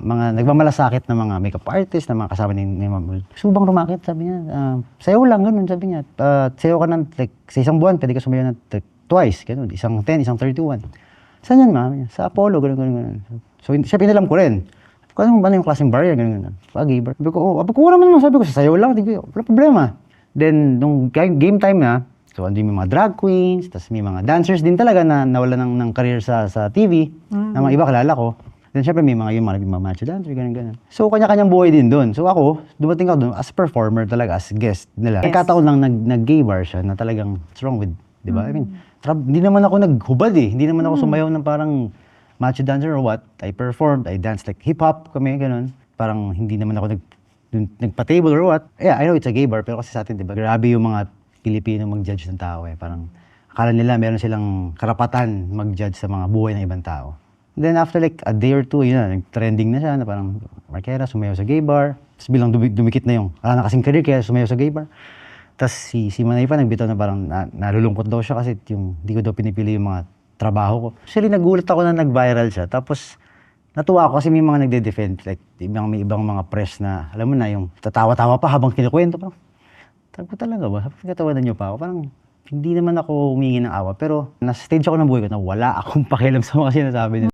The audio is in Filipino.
Mga nagmamalasakit na mga makeup artist, na mga kasama ni Ma'am. Gusto mo bang rumakit? Sabi niya, sayaw lang, ganun, sabi niya. Sayaw ka ng, like, sa isang buwan, pwede ka sumayaw ng like, twice, ganun, isang 10, isang 31. Saan yan, ma'am? Sa Apollo, ganun, ganun, ganun. So, siya pinalam ko rin. Ano yung klaseng bar yan, ganun, ganun. Gay bar. Sabi ko, wala naman, sabi ko, sasayaw lang, wala problema. Then, nung game time na, so, andun yung mga drag queens, tapos may mga dancers din talaga na nawala ng career sa TV, na mga iba kilala ko. Then, syempre, may mga macho dancer, ganun. So, kanya-kanyang buhay din doon. So, ako, dumating ako doon as performer talaga, as guest nila. Yes. Nagkataon lang nag-gay bar siya na talagang strong with, di ba? I mean, hindi naman ako naghubad eh. Hindi naman ako sumayaw ng parang macho dancer or what. I performed, I danced like hip-hop kami, ganun. Parang hindi naman ako nagpa-table or what. Yeah, I know it's a gay bar, pero kasi sa atin, di ba? Grabe yung mga Pilipino mag-judge ng tao eh. Parang akala nila meron silang karapatan mag-judge sa mga buhay ng ibang tao. Then after like a day or two, yun na, trending na siya na parang Marquera, sumayaw sa gay bar. Tapos bilang dumikit na yung, wala na kasing career kaya sumayaw sa gay bar. Tapos si Manay pa nagbitaw na parang nalulungkot daw siya kasi yung hindi ko daw pinipili yung mga trabaho ko. Actually, nagulat ako na nag-viral siya. Tapos natuwa ako kasi may mga nagde-defend. Like may ibang mga press na, alam mo na, yung tatawa-tawa pa habang kinukwento. Parang, tago talaga ba? Pagkatawanan niyo pa ako. Parang, hindi naman ako humingi ng awa. Pero, nasa stage ako ng buhay ko na wala akong pakialam sa mga sinasabi nila.